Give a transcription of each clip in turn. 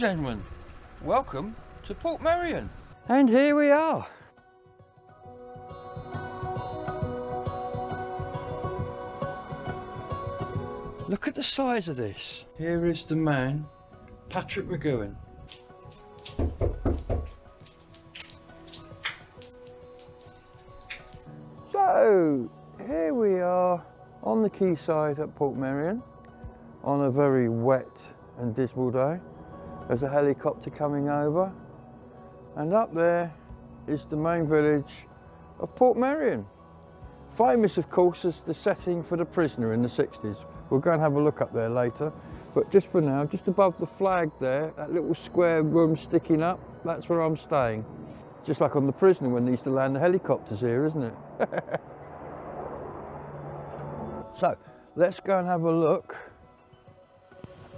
and gentlemen, welcome to Portmeirion. And here we are. Look at the size of this. Here is the man, Patrick McGowan. So, here we are on the quayside at Portmeirion on a very wet and dismal day. There's a helicopter coming over, and up there is the main village of Portmeirion. Famous, of course, as the setting for The Prisoner in the 60s. We'll go and have a look up there later, but just for now, just above the flag there, that little square room sticking up, that's where I'm staying. Just like on The Prisoner when they used to land the helicopters here, isn't it? So, let's go and have a look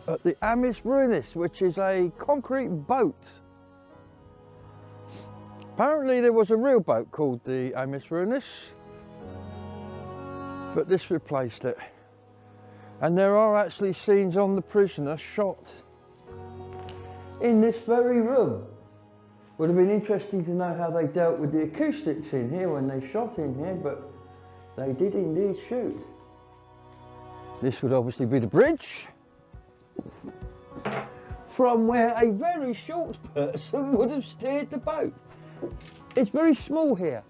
at the Amis Ruinis, which is a concrete boat. Apparently there was a real boat called the Amis Ruinis, but this replaced it. And there are actually scenes on The Prisoner shot in this very room. Would have been interesting to know how they dealt with the acoustics in here when they shot in here, but they did indeed shoot. This would obviously be the bridge from where a very short person would have steered the boat. It's very small here.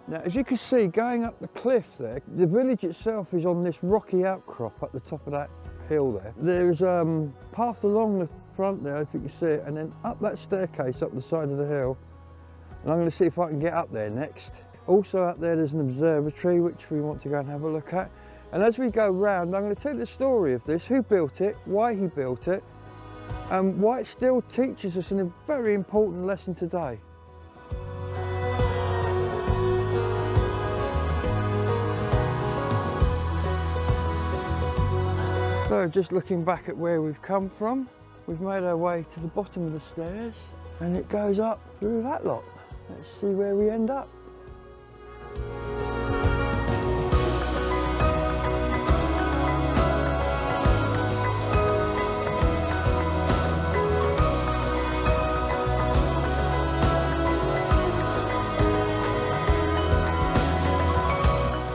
Now, as you can see, going up the cliff there, the village itself is on this rocky outcrop at the top of that hill there. There's a path along the front there, if you can see it, and then up that staircase up the side of the hill. And I'm going to see if I can get up there next. Also up there, there's an observatory which we want to go and have a look at. And as we go round, I'm going to tell you the story of this, who built it, why he built it, and why it still teaches us a very important lesson today. So just looking back at where we've come from, we've made our way to the bottom of the stairs and it goes up through that lot. Let's see where we end up.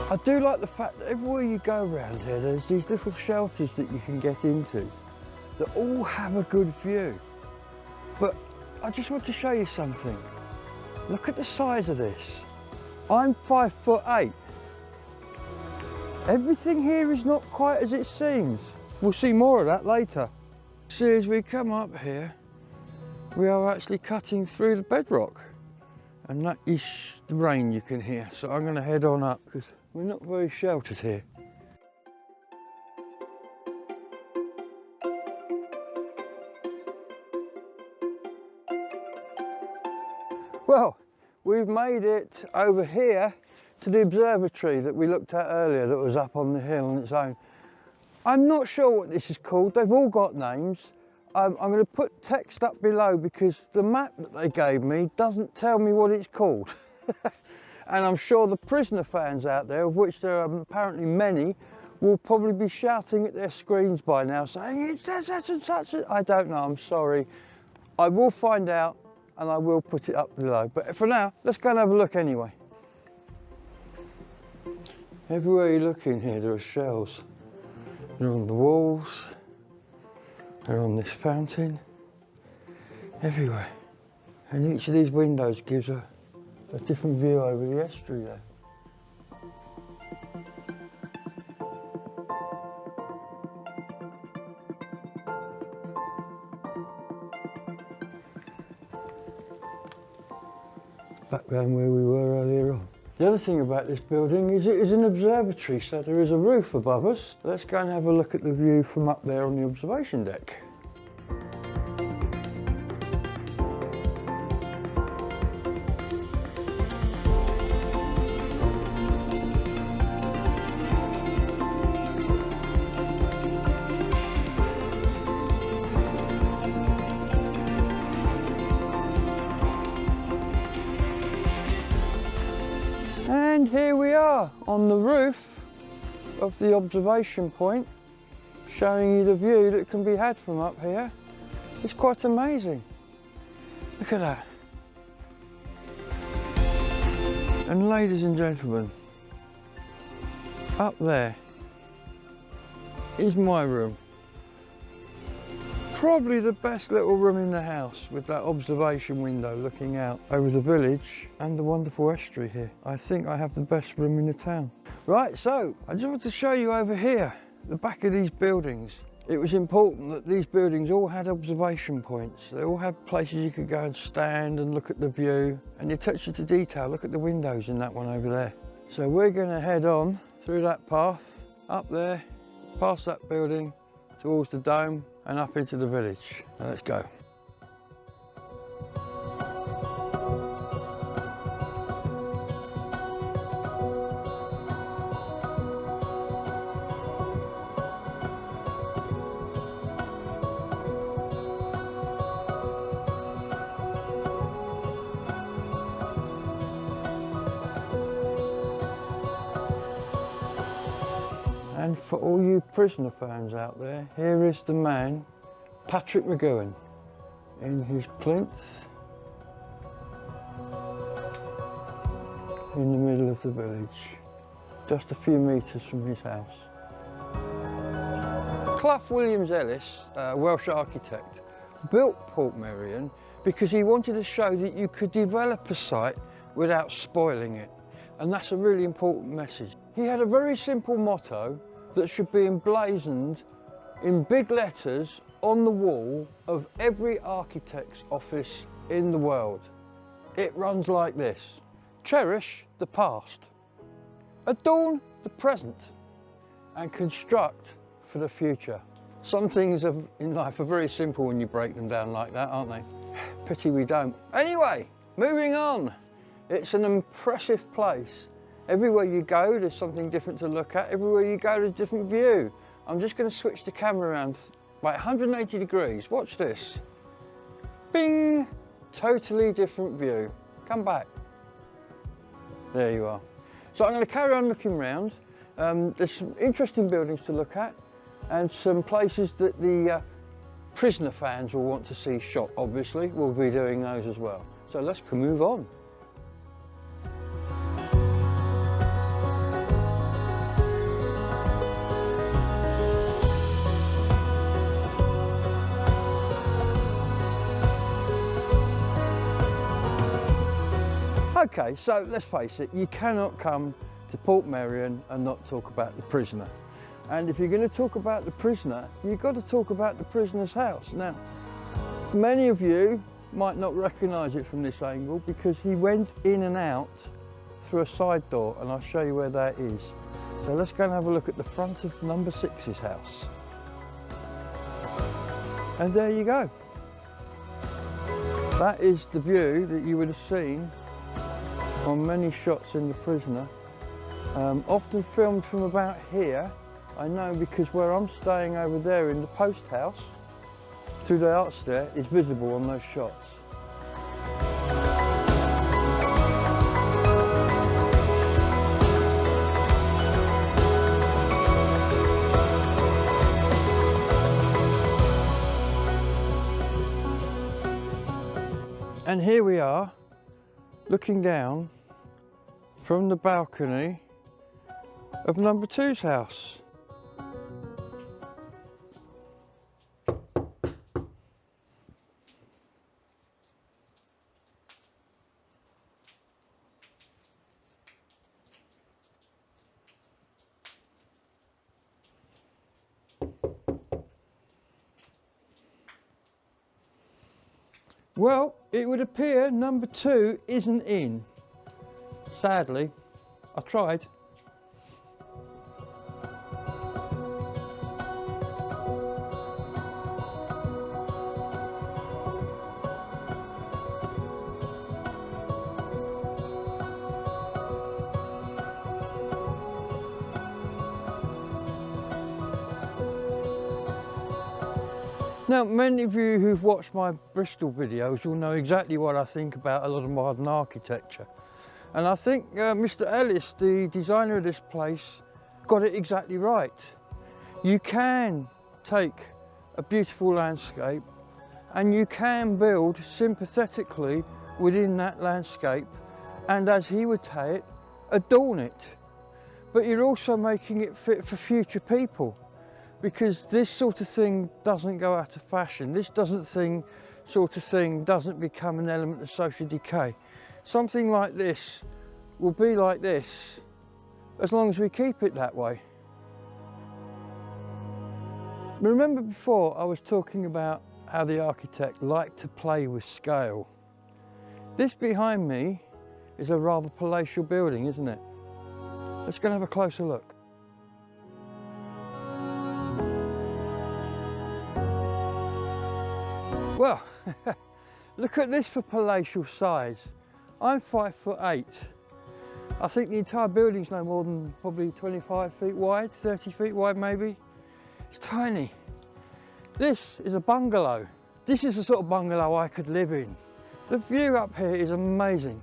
I do like the fact that everywhere you go around here, there's these little shelters that you can get into that all have a good view. But I just want to show you something. Look at the size of this. I'm 5'8". Everything here is not quite as it seems. We'll see more of that later. See, as we come up here, we are actually cutting through the bedrock. And that is the rain you can hear. So I'm going to head on up because we're not very sheltered here. Well, we've made it over here to the observatory that we looked at earlier that was up on the hill on its own. I'm not sure what this is called. They've all got names. I'm going to put text up below because the map that they gave me doesn't tell me what it's called. And I'm sure the Prisoner fans out there, of which there are apparently many, will probably be shouting at their screens by now saying, it says such and such. I don't know, I'm sorry. I will find out and I will put it up below. But for now, let's go and have a look anyway. Everywhere you look in here, there are shells. They're on the walls. They're on this fountain, everywhere. And each of these windows gives a different view over the estuary there. Back down where we were earlier on. The other thing about this building is it is an observatory, so there is a roof above us. Let's go and have a look at the view from up there on the observation deck. And here we are on the roof of the observation point, showing you the view that can be had from up here. It's quite amazing. Look at that. And ladies and gentlemen, up there is my room. Probably the best little room in the house, with that observation window looking out over the village and the wonderful estuary here. I think I have the best room in the town. Right, so I just want to show you over here, the back of these buildings. It was important that these buildings all had observation points. They all had places you could go and stand and look at the view. And you touch it to detail, look at the windows in that one over there. So we're going to head on through that path, up there, past that building, towards the dome and up into the village. Now let's go. And for all you prisoner fans out there, here is the man, Patrick McGowan, in his plinth, in the middle of the village, just a few metres from his house. Clough Williams-Eliis, a Welsh architect, built Portmeirion because he wanted to show that you could develop a site without spoiling it. And that's a really important message. He had a very simple motto that should be emblazoned in big letters on the wall of every architect's office in the world. It runs like this: cherish the past, adorn the present, and construct for the future. Some things in life are very simple when you break them down like that, aren't they? Pity we don't. Anyway, moving on. It's an impressive place. Everywhere you go, there's something different to look at. Everywhere you go, there's a different view. I'm just going to switch the camera around by 180 degrees. Watch this. Bing! Totally different view. Come back. There you are. So I'm going to carry on looking around. There's some interesting buildings to look at and some places that the prisoner fans will want to see shot, obviously. We'll be doing those as well. So let's move on. Okay, so let's face it, you cannot come to Portmeirion and not talk about the prisoner. And if you're going to talk about the prisoner, you've got to talk about the prisoner's house. Now, many of you might not recognise it from this angle because he went in and out through a side door, and I'll show you where that is. So let's go and have a look at the front of No. 6's house. And there you go. That is the view that you would have seen on many shots in The Prisoner, often filmed from about here. I know because where I'm staying over there in the post house, through the arch there, is visible on those shots. And here we are, looking down from the balcony of No. 2's house. Well, it would appear No. 2 isn't in. Sadly, I tried. Now, many of you who've watched my Bristol videos will know exactly what I think about a lot of modern architecture. And I think Mr. Ellis, the designer of this place, got it exactly right. You can take a beautiful landscape and you can build sympathetically within that landscape, and as he would say it, adorn it. But you're also making it fit for future people, because this sort of thing doesn't go out of fashion. This sort of thing doesn't become an element of social decay. Something like this will be like this as long as we keep it that way. Remember before I was talking about how the architect liked to play with scale. This behind me is a rather palatial building, isn't it? Let's go and have a closer look. Well, look at this for palatial size. I'm 5'8". I think the entire building's no more than probably 25 feet wide, 30 feet wide maybe. It's tiny. This is a bungalow. This is the sort of bungalow I could live in. The view up here is amazing.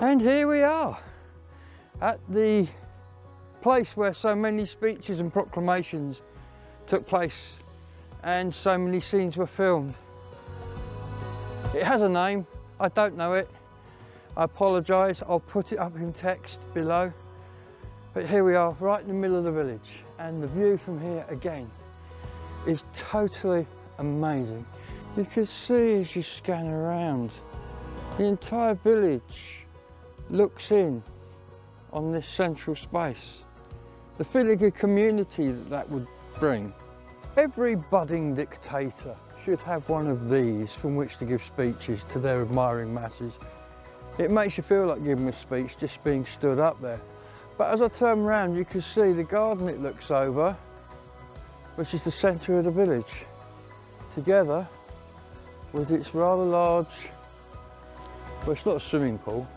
And here we are at the place where so many speeches and proclamations took place and so many scenes were filmed. It has a name, I don't know it. I apologise, I'll put it up in text below. But here we are, right in the middle of the village, and the view from here again is totally amazing. You can see as you scan around, the entire village looks in on this central space. The feeling of community that would bring. Every budding dictator should have one of these from which to give speeches to their admiring masses. It makes you feel like giving a speech just being stood up there. But as I turn around, you can see the garden it looks over, which is the centre of the village, together with its rather large, well, it's not a swimming pool.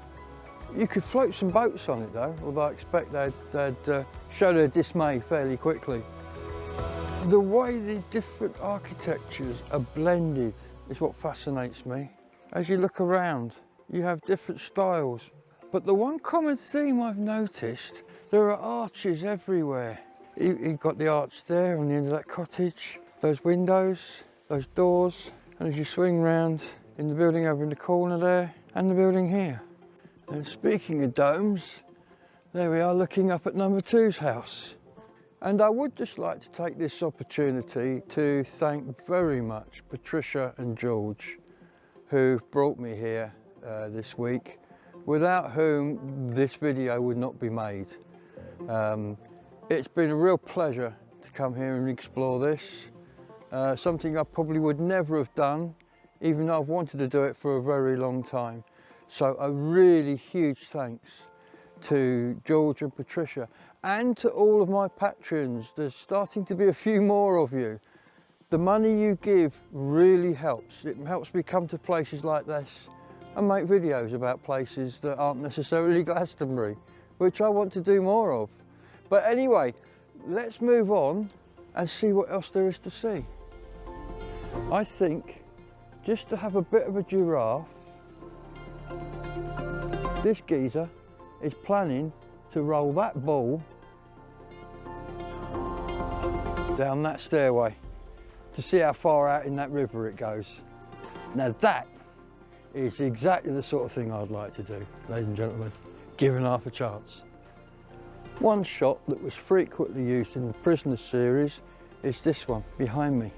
You could float some boats on it though, although I expect they'd show their dismay fairly quickly. The way the different architectures are blended is what fascinates me. As you look around, you have different styles. But the one common theme I've noticed, there are arches everywhere. You've got the arch there on the end of that cottage, those windows, those doors, and as you swing round in the building over in the corner there, and the building here. And speaking of domes, there we are looking up at number 2's house. And I would just like to take this opportunity to thank very much Patricia and George, who brought me here this week, without whom this video would not be made. It's been a real pleasure to come here and explore this. Something I probably would never have done, even though I've wanted to do it for a very long time. So a really huge thanks to George and Patricia, and to all of my patrons. There's starting to be a few more of you. The money you give really helps. It helps me come to places like this and make videos about places that aren't necessarily Glastonbury, which I want to do more of. But anyway, let's move on and see what else there is to see. I think just to have a bit of a giraffe, this geezer is planning to roll that ball down that stairway to see how far out in that river it goes. Now that is exactly the sort of thing I'd like to do, ladies and gentlemen, given half a chance. One shot that was frequently used in the Prisoner series is this one behind me.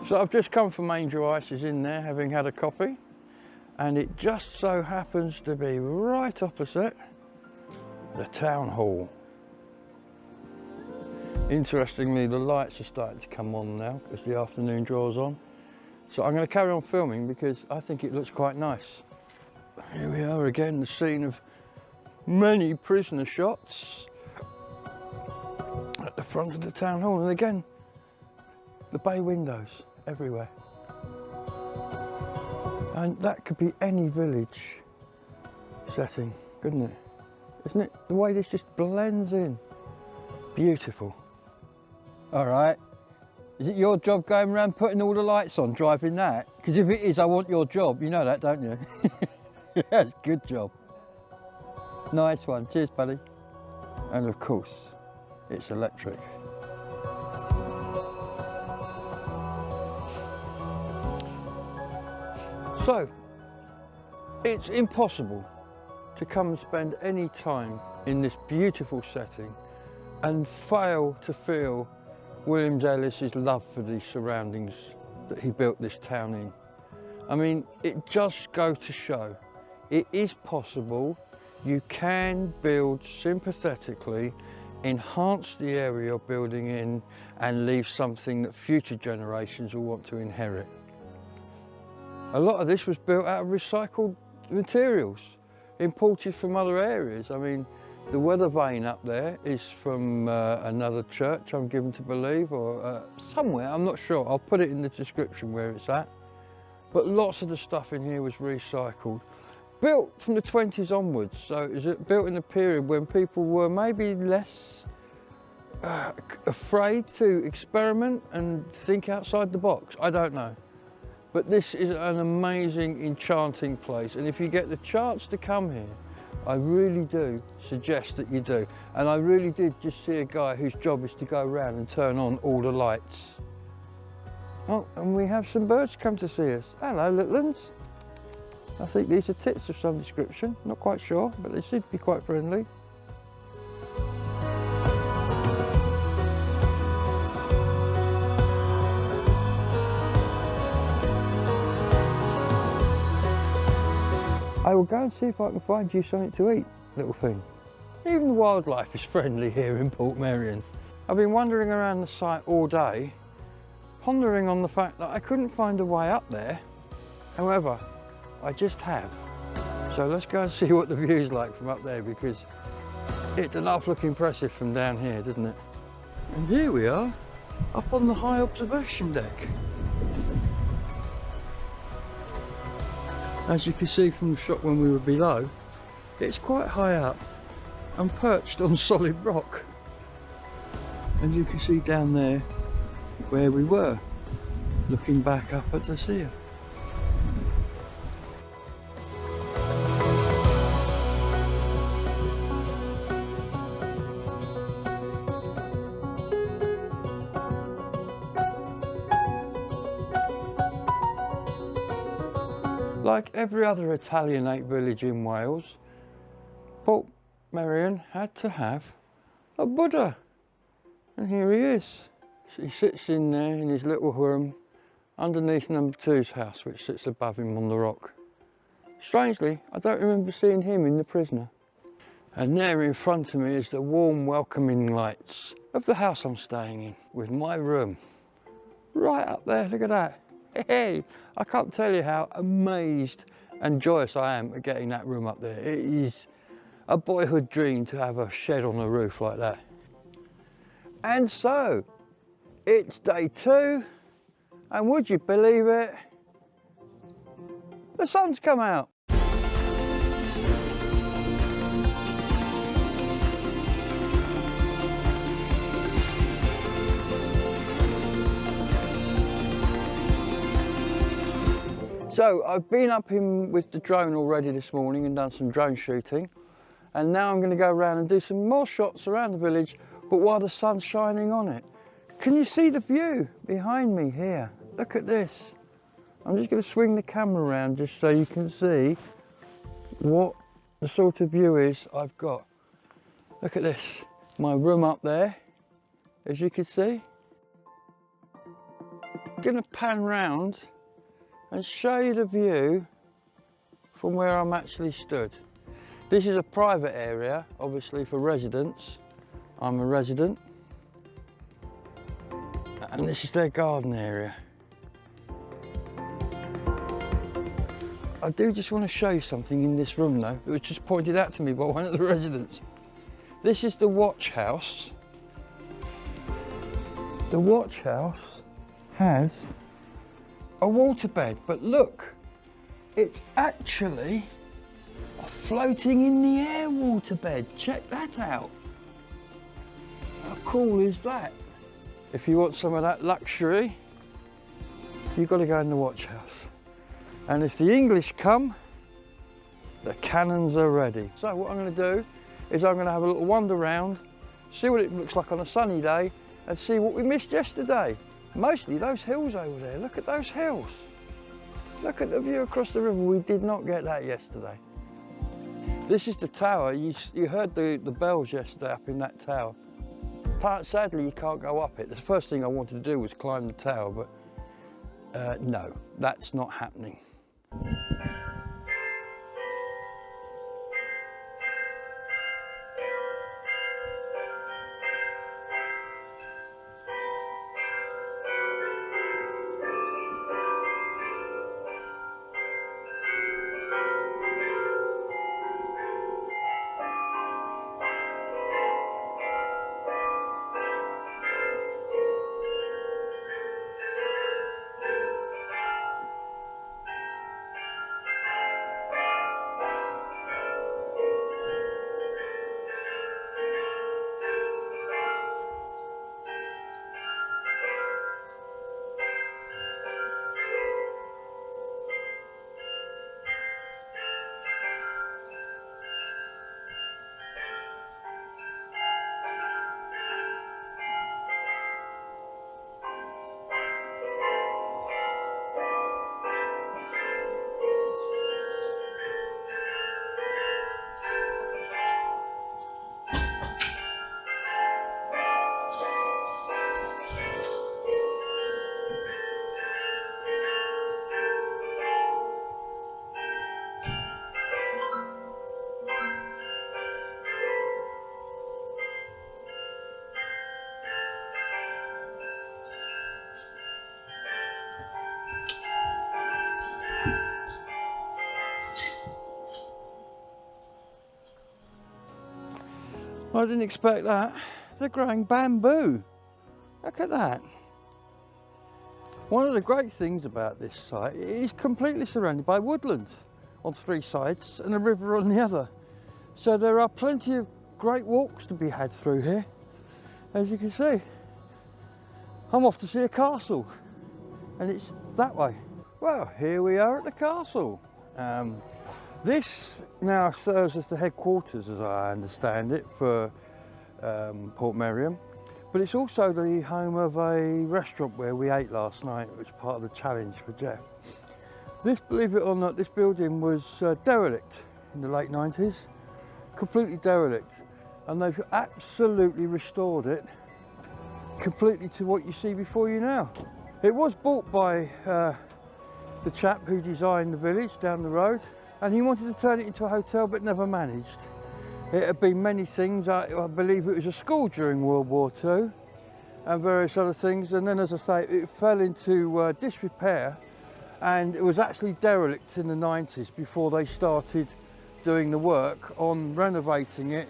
So I've just come from Angel Ice's in there, having had a coffee, and it just so happens to be right opposite the town hall. Interestingly, the lights are starting to come on now as the afternoon draws on. So I'm going to carry on filming because I think it looks quite nice. Here we are again, the scene of many prisoner shots at the front of the town hall, and again, the bay windows everywhere. And that could be any village setting, couldn't it? Isn't it? The way this just blends in. Beautiful. All right. Is it your job going around putting all the lights on, driving that? Because if it is, I want your job. You know that, don't you? That's a good job. Nice one. Cheers, buddy. And of course, it's electric. So, it's impossible to come and spend any time in this beautiful setting and fail to feel Williams-Ellis's love for the surroundings that he built this town in. I mean, it just goes to show it is possible. You can build sympathetically, enhance the area you're building in, and leave something that future generations will want to inherit. A lot of this was built out of recycled materials, imported from other areas. I mean, the weather vane up there is from another church, I'm given to believe, or somewhere, I'm not sure. I'll put it in the description where it's at. But lots of the stuff in here was recycled. Built from the 20s onwards, so it was built in a period when people were maybe less afraid to experiment and think outside the box. I don't know. But this is an amazing, enchanting place, and if you get the chance to come here, I really do suggest that you do. And I really did just see a guy whose job is to go around and turn on all the lights. Oh, and we have some birds come to see us. Hello, little ones. I think these are tits of some description, not quite sure, but they seem to be quite friendly. I will go and see if I can find you something to eat, little thing. Even the wildlife is friendly here in Portmeirion. I've been wandering around the site all day, pondering on the fact that I couldn't find a way up there. However, I just have. So let's go and see what the view's like from up there, because it does not look impressive from down here, doesn't it? And here we are, up on the high observation deck. As you can see from the shot when we were below, it's quite high up and perched on solid rock. And you can see down there where we were, looking back up at the sea. Like every other Italianate village in Wales, Portmeirion had to have a Buddha. And here he is. He sits in there in his little room underneath number 2's house, which sits above him on the rock. Strangely, I don't remember seeing him in The Prisoner. And there in front of me is the warm welcoming lights of the house I'm staying in, with my room. Right up there, look at that. Hey, I can't tell you how amazed and joyous I am at getting that room up there. It is a boyhood dream to have a shed on the roof like that. And so, it's day 2, and would you believe it? The sun's come out. So I've been up in with the drone already this morning and done some drone shooting, and now I'm going to go around and do some more shots around the village, but while the sun's shining on it. Can you see the view behind me here? Look at this. I'm just going to swing the camera around just so you can see what the sort of view is I've got. Look at this, my room up there, as you can see. I'm going to pan round and show you the view from where I'm actually stood. This is a private area, obviously for residents. I'm a resident. And this is their garden area. I do just want to show you something in this room though, that was just pointed out to me by one of the residents. This is the watch house. The watch house has a waterbed, but look, it's actually a floating in the air waterbed. Check that out. How cool is that? If you want some of that luxury, you've got to go in the watch house. And if the English come, the cannons are ready. So what I'm going to do is I'm going to have a little wander round, see what it looks like on a sunny day, and see what we missed yesterday. Mostly those hills over there. Look at those hills. Look at the view across the river. We did not get that yesterday. This is the tower. You heard the bells yesterday up in that tower. Sadly, you can't go up it. The first thing I wanted to do was climb the tower, but no, that's not happening. I didn't expect that. They're growing bamboo. Look at that. One of the great things about this site is completely surrounded by woodlands on three sides and a river on the other. So there are plenty of great walks to be had through here, as you can see. I'm off to see a castle, and it's that way. Well, here we are at the castle. This now serves as the headquarters, as I understand it, for Portmeirion, but it's also the home of a restaurant where we ate last night, which was part of the challenge for Jeff. This, believe it or not, this building was derelict in the late 90s, completely derelict, and they've absolutely restored it completely to what you see before you now. It was bought by the chap who designed the village down the road, and he wanted to turn it into a hotel but never managed. It had been many things. I believe it was a school during World War II and various other things, and then, as I say, it fell into disrepair, and it was actually derelict in the 90s before they started doing the work on renovating it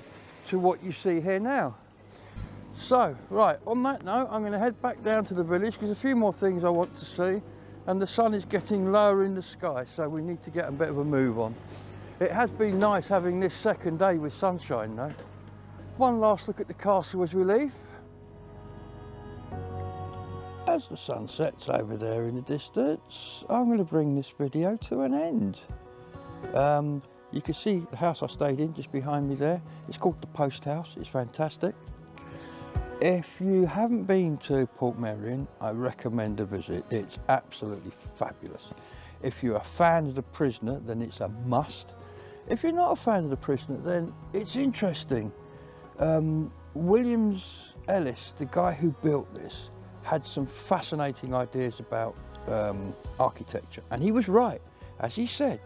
to what you see here now. So, right, on that note, I'm going to head back down to the village because a few more things I want to see, and the sun is getting lower in the sky, so we need to get a bit of a move on. It has been nice having this second day with sunshine though. One last look at the castle as we leave. As the sun sets over there in the distance, I'm going to bring this video to an end. You can see the house I stayed in just behind me there. It's called the Post House. It's fantastic. If you haven't been to Portmeirion, I recommend a visit. It's absolutely fabulous. If you're a fan of The Prisoner, then it's a must. If you're not a fan of The Prisoner, then it's interesting. Williams-Eliis, the guy who built this, had some fascinating ideas about architecture, and he was right. As he said,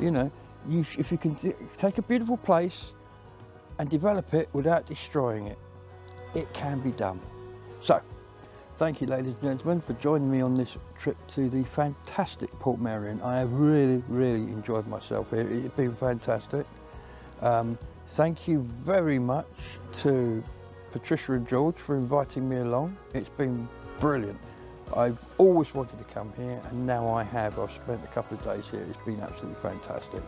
you know, if you can take a beautiful place and develop it without destroying it, it can be done. So, thank you, ladies and gentlemen, for joining me on this trip to the fantastic Portmeirion. I have really, really enjoyed myself here. It's been fantastic. Thank you very much to Patricia and George for inviting me along. It's been brilliant. I've always wanted to come here, and now I have. I've spent a couple of days here. It's been absolutely fantastic.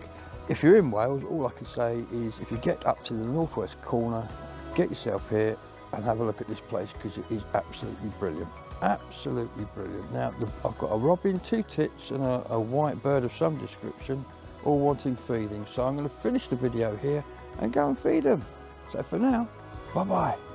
If you're in Wales, all I can say is if you get up to the northwest corner, get yourself here. and have a look at this place because it is absolutely brilliant. Absolutely brilliant. Now, I've got a robin, 2 tits and a white bird of some description, all wanting feeding. So I'm going to finish the video here and go and feed them. So for now, bye-bye.